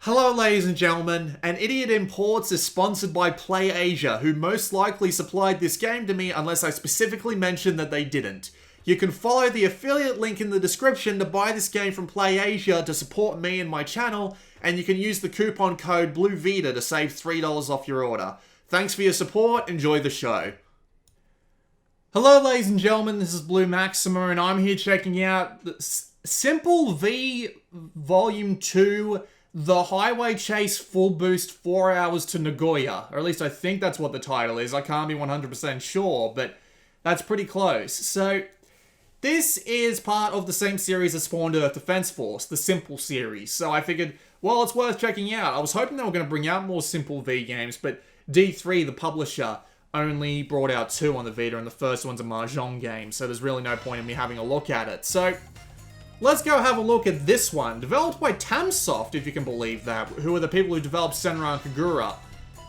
Hello ladies and gentlemen, and Idiot Imports is sponsored by PlayAsia, who most likely supplied this game to me unless I specifically mentioned that they didn't. You can follow the affiliate link in the description to buy this game from PlayAsia to support me and my channel, and you can use the coupon code BLUEVITA to save $3 off your order. Thanks for your support, enjoy the show. Hello ladies and gentlemen, this is Blue Maxima, and I'm here checking out the Simple V Volume 2 The Highway Chase Full Boost 4 Hours to Nagoya. Or at least I think that's what the title is. I can't be 100% sure, but that's pretty close. So, this is part of the same series as Spawned Earth Defense Force, the Simple series. So I figured, well, it's worth checking out. I was hoping they were going to bring out more Simple V games, but D3, the publisher, only brought out 2 on the Vita, and the first one's a Mahjong game, so there's really no point in me having a look at it. So, let's go have a look at this one, developed by Tamsoft, if you can believe that, who are the people who developed Senran Kagura.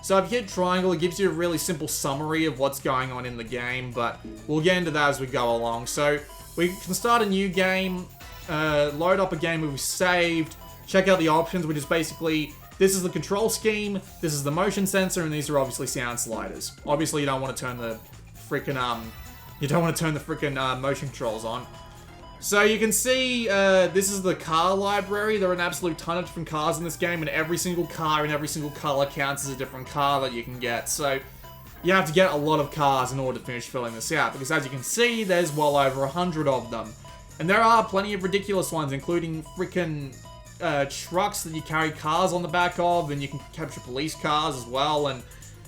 So if you hit triangle, it gives you a really simple summary of what's going on in the game, but we'll get into that as we go along. So we can start a new game, load up a game we've saved, check out the options, which is basically, this is the control scheme, this is the motion sensor, and these are obviously sound sliders. Obviously you don't want to turn the freaking, motion controls on. So you can see, this is the car library. There are an absolute ton of different cars in this game, and every single car in every single color counts as a different car that you can get. So you have to get a lot of cars in order to finish filling this out, because as you can see, there's well over 100 of them. And there are plenty of ridiculous ones, including freaking trucks that you carry cars on the back of, and you can capture police cars as well, and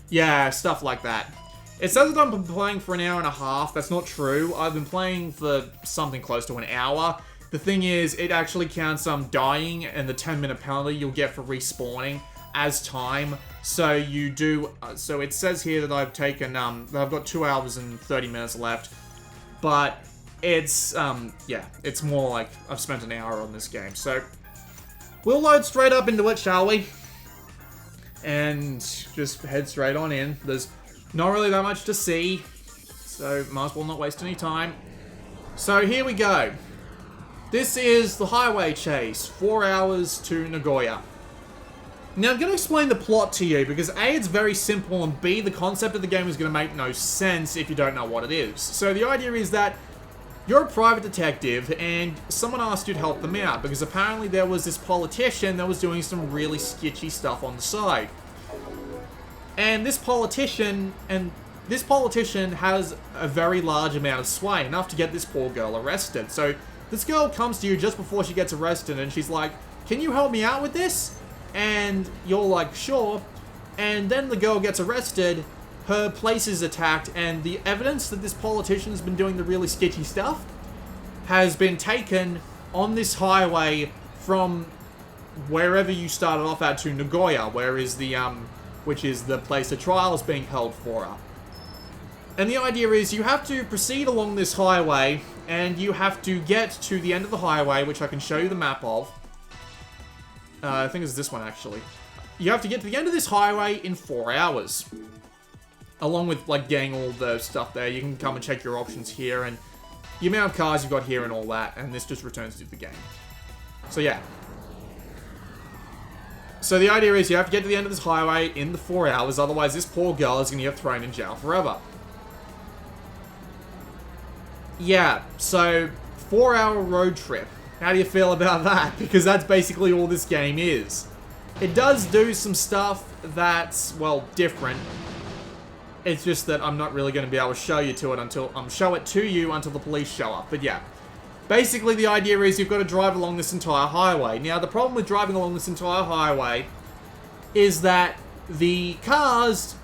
yeah, stuff like that. It says that I've been playing for an hour and a half. That's not true. I've been playing for something close to an hour. The thing is, it actually counts dying and the 10-minute penalty you'll get for respawning as time. So you do. So it says here that I've taken. That I've got 2 hours and 30 minutes left, but it's yeah, it's more like I've spent an hour on this game. So we'll load straight up into it, shall we? And just head straight on in. There's not really that much to see, so might as well not waste any time. So here we go. This is the Highway Chase, 4 hours to Nagoya. Now I'm going to explain the plot to you, because A, it's very simple, and B, the concept of the game is going to make no sense if you don't know what it is. So the idea is that you're a private detective, and someone asked you to help them out, because apparently there was this politician that was doing some really sketchy stuff on the side. And this politician has a very large amount of sway, enough to get this poor girl arrested. So this girl comes to you just before she gets arrested, and she's like, "Can you help me out with this?" And you're like, "Sure." And then the girl gets arrested, her place is attacked, and the evidence that this politician has been doing the really sketchy stuff has been taken on this highway from wherever you started off at to Nagoya, which is the place the trial is being held for her. And the idea is you have to proceed along this highway, and you have to get to the end of the highway, which I can show you the map of. I think it's this one, actually. You have to get to the end of this highway in 4 hours. Along with, like, getting all the stuff there, you can come and check your options here, and the amount of cars you've got here and all that, and this just returns to the game. So, yeah. So the idea is you have to get to the end of this highway in the 4 hours, otherwise this poor girl is going to get thrown in jail forever. Yeah, so 4-hour road trip. How do you feel about that? Because that's basically all this game is. It does do some stuff that's, well, different. It's just that I'm not really going to be able to show it to you until the police show up. But yeah. Basically, the idea is you've got to drive along this entire highway. Now, the problem with driving along this entire highway is that the cars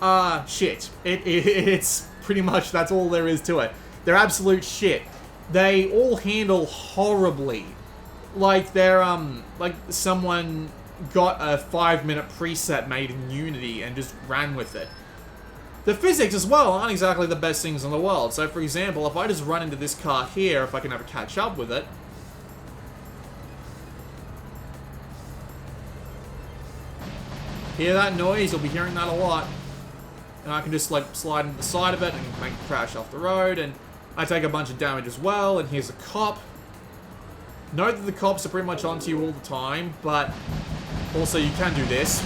are shit. It's pretty much, that's all there is to it. They're absolute shit. They all handle horribly. Like, they're, like, someone got a 5-minute preset made in Unity and just ran with it. The physics as well aren't exactly the best things in the world. So, for example, if I just run into this car here, if I can ever catch up with it. Hear that noise? You'll be hearing that a lot. And I can just, like, slide into the side of it and make it crash off the road. And I take a bunch of damage as well. And here's a cop. Note that the cops are pretty much onto you all the time, but Also, you can do this.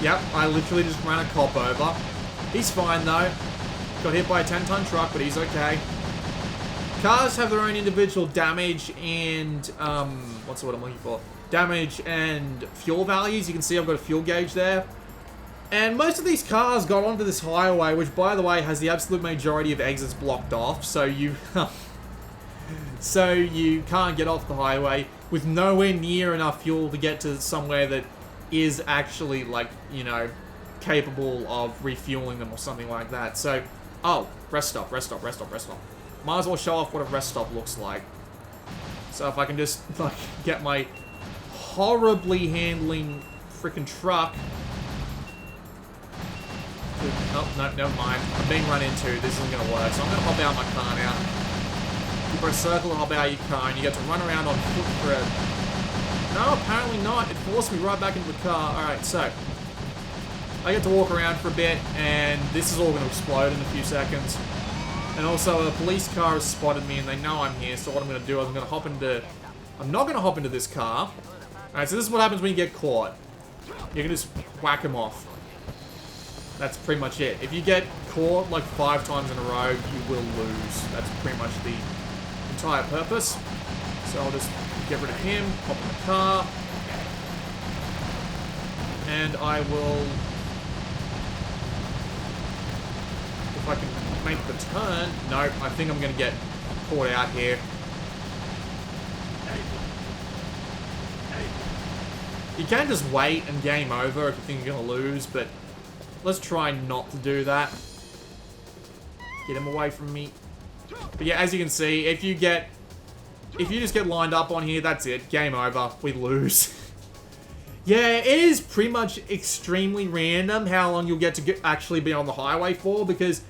Yep, I literally just ran a cop over. He's fine, though. Got hit by a 10-ton truck, but he's okay. Cars have their own individual damage and, what's the word I'm looking for? Damage and fuel values. You can see I've got a fuel gauge there. And most of these cars got onto this highway, which, by the way, has the absolute majority of exits blocked off. So you... so you can't get off the highway with nowhere near enough fuel to get to somewhere that is actually, like, you know, capable of refueling them or something like that. So, oh, rest stop, rest stop, rest stop, rest stop. Might as well show off what a rest stop looks like. So if I can just, like, get my horribly handling freaking truck. Oh, no, never mind. I'm being run into. This isn't going to work. So I'm going to hop out my car now. You put a circle and hop out your car, and you get to run around on foot for a... No, apparently not. It forced me right back into the car. Alright, so... I get to walk around for a bit, and this is all going to explode in a few seconds. And also, a police car has spotted me, and they know I'm here, so what I'm going to do is I'm going to hop into... I'm not going to hop into this car. Alright, so this is what happens when you get caught. You can just whack him off. That's pretty much it. If you get caught like 5 times in a row, you will lose. That's pretty much the entire purpose. So I'll just get rid of him, hop in the car. And I will... If I can make the turn... Nope, I think I'm going to get caught out here. You can just wait and game over if you think you're going to lose, but let's try not to do that. Get him away from me. But yeah, as you can see, if you just get lined up on here, that's it. Game over. We lose. Yeah, it is pretty much extremely random how long you'll get to actually be on the highway for, because,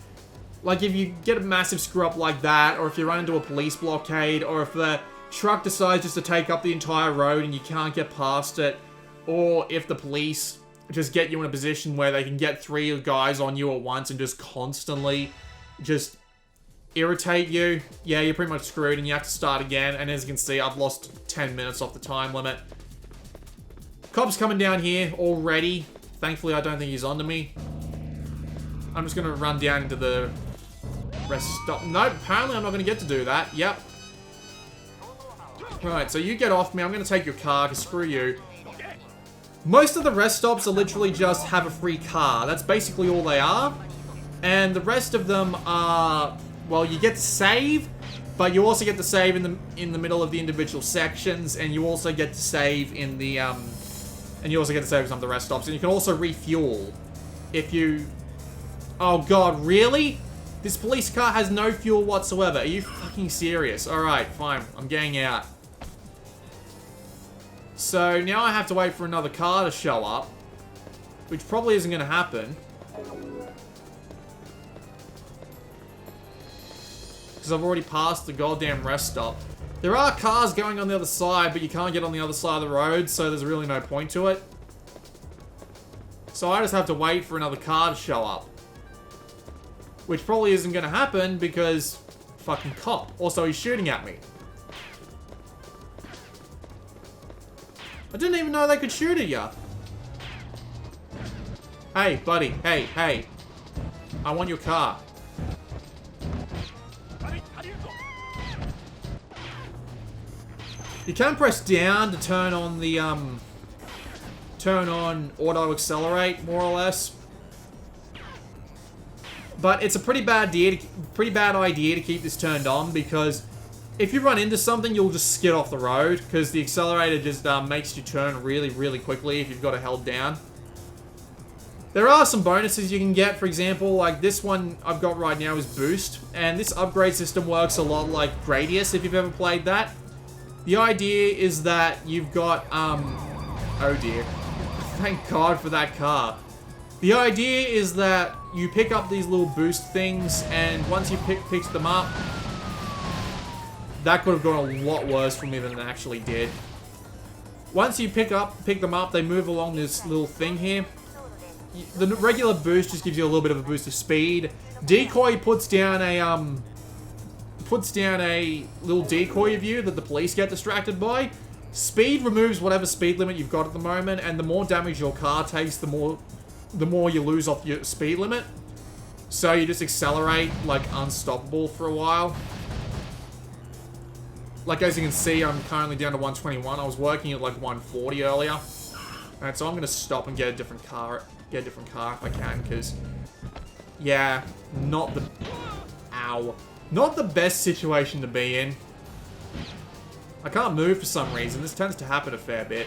like, if you get a massive screw up like that, or if you run into a police blockade, or if the truck decides just to take up the entire road and you can't get past it, or if the police just get you in a position where they can get 3 guys on you at once and just constantly just irritate you, yeah, you're pretty much screwed and you have to start again. And as you can see, I've lost 10 minutes off the time limit. Cop's coming down here already. Thankfully, I don't think he's onto me. I'm just going to run down into the rest stop. Nope, apparently I'm not going to get to do that. Yep. Right, so you get off me. I'm going to take your car, because screw you. Most of the rest stops are literally just have a free car. That's basically all they are. And the rest of them are, well, you get to save, but you also get to save in the middle of the individual sections, and you also get to save in the and you also get to save some of the rest stops, and you can also refuel if you... Oh god, really? This police car has no fuel whatsoever. Are you fucking serious? Alright, fine. I'm getting out. So now I have to wait for another car to show up, which probably isn't going to happen. Because I've already passed the goddamn rest stop. There are cars going on the other side, but you can't get on the other side of the road, so there's really no point to it. So I just have to wait for another car to show up. Which probably isn't going to happen because... fucking cop. Also, he's shooting at me. I didn't even know they could shoot at ya. Hey, buddy. Hey, hey. I want your car. You can press down to turn on the, turn on auto accelerate, more or less. But it's a pretty bad idea to keep this turned on, because if you run into something, you'll just skid off the road, because the accelerator just makes you turn really, really quickly if you've got it held down. There are some bonuses you can get. For example, like this one I've got right now is Boost, and this upgrade system works a lot like Gradius, if you've ever played that. The idea is that you've got, oh dear. Thank God for that car. The idea is that you pick up these little boost things, and once you picked them up, that could have gone a lot worse for me than it actually did. Once you pick them up, they move along this little thing here. The regular boost just gives you a little bit of a boost of speed. Decoy puts down a little decoy of you that the police get distracted by. Speed removes whatever speed limit you've got at the moment, and the more damage your car takes, the more you lose off your speed limit. So you just accelerate like unstoppable for a while. Like as you can see, I'm currently down to 121. I was working at like 140 earlier. Alright, so I'm gonna stop and get a different car. Get a different car if I can, because yeah, not the best situation to be in. I can't move for some reason. This tends to happen a fair bit.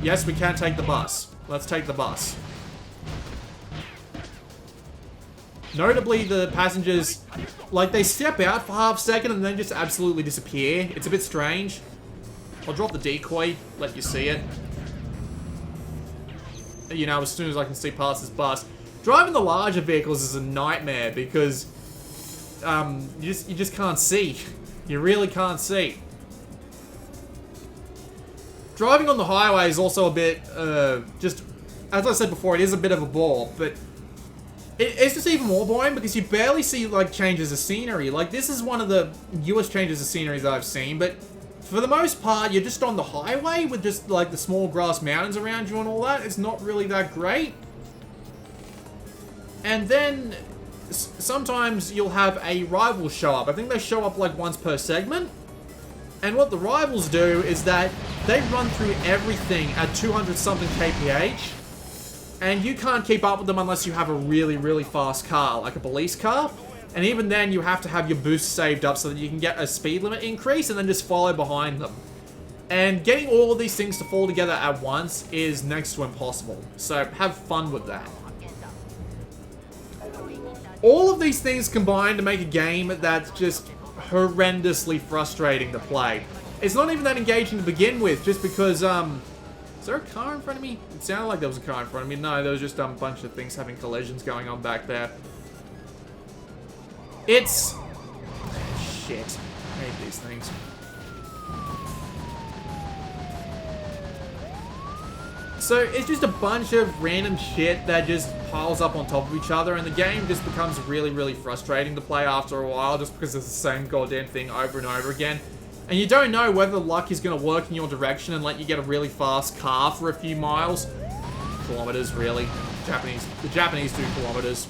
Yes, we can take the bus. Let's take the bus. Notably, the passengers, like, they step out for half a second and then just absolutely disappear. It's a bit strange. I'll drop the decoy, let you see it. You know, as soon as I can see past this bus. Driving the larger vehicles is a nightmare because you just can't see. You really can't see. Driving on the highway is also a bit, just, as I said before, it is a bit of a bore, but it's just even more boring because you barely see, like, changes of scenery. Like, this is one of the newest changes of scenery that I've seen, but for the most part, you're just on the highway with just, like, the small grass mountains around you and all that. It's not really that great. And then sometimes you'll have a rival show up. I think they show up, like, once per segment. And what the rivals do is that they run through everything at 200-something kph. And you can't keep up with them unless you have a really, really fast car, like a police car. And even then, you have to have your boost saved up so that you can get a speed limit increase and then just follow behind them. And getting all of these things to fall together at once is next to impossible. So have fun with that. All of these things combine to make a game that's just horrendously frustrating to play. It's not even that engaging to begin with, just because, is there a car in front of me? It sounded like there was a car in front of me. No, there was just a bunch of things having collisions going on back there. It's... shit. I hate these things. So, it's just a bunch of random shit that just piles up on top of each other, and the game just becomes really, really frustrating to play after a while, just because it's the same goddamn thing over and over again. And you don't know whether luck is going to work in your direction and let you get a really fast car for a few miles. Kilometers, really. The Japanese do kilometers.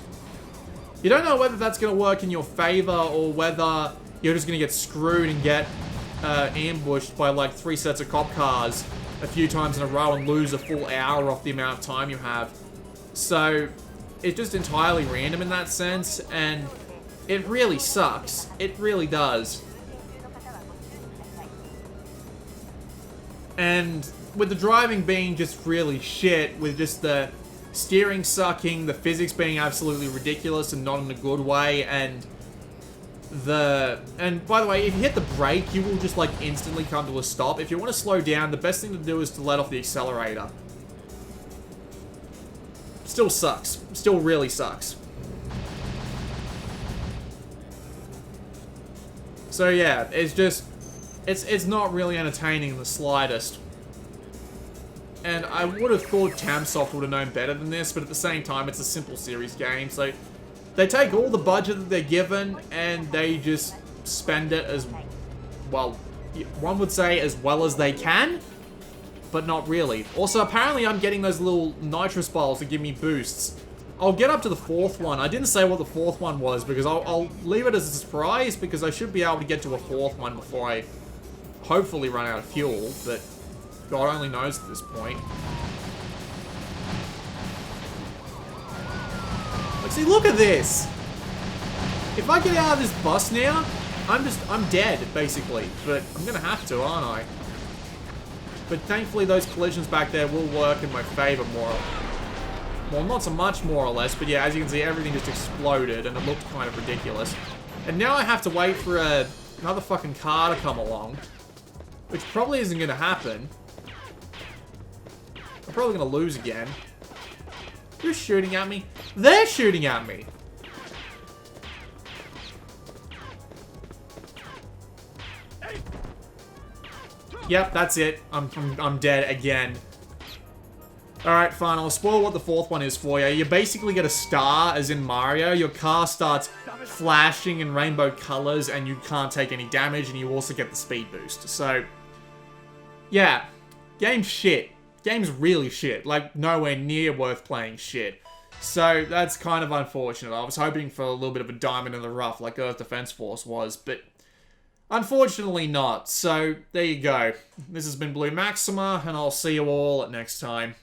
You don't know whether that's going to work in your favor or whether you're just going to get screwed and get ambushed by like 3 sets of cop cars a few times in a row and lose a full hour off the amount of time you have. So, it's just entirely random in that sense, and it really sucks. It really does. And with the driving being just really shit, with just the steering sucking, the physics being absolutely ridiculous and not in a good way, and by the way, if you hit the brake, you will just like instantly come to a stop. If you want to slow down, the best thing to do is to let off the accelerator. Still sucks. Still really sucks. So yeah, it's just... It's not really entertaining in the slightest. And I would have thought Tamsoft would have known better than this, but at the same time, it's a simple series game, so they take all the budget that they're given and they just spend it as, well, one would say as well as they can, but not really. Also, apparently I'm getting those little nitrous balls that give me boosts. I'll get up to the 4th one. I didn't say what the 4th one was because I'll leave it as a surprise because I should be able to get to a 4th one before I hopefully run out of fuel, but God only knows at this point. Like, see, look at this! If I get out of this bus now, I'm dead, basically. But I'm gonna have to, aren't I? But thankfully those collisions back there will work in my favor more. Well, not so much more or less, but yeah, as you can see, everything just exploded and it looked kind of ridiculous. And now I have to wait for another fucking car to come along. Which probably isn't going to happen. I'm probably going to lose again. Who's shooting at me? They're shooting at me! Yep, that's it. I'm dead again. Alright, fine. I'll spoil what the 4th one is for you. You basically get a star, as in Mario. Your car starts flashing in rainbow colors, and you can't take any damage, and you also get the speed boost. So, yeah, game's shit. Game's really shit. Like, nowhere near worth playing shit. So, that's kind of unfortunate. I was hoping for a little bit of a diamond in the rough, like Earth Defense Force was, but unfortunately not. So, there you go. This has been Blue Maxima, and I'll see you all next time.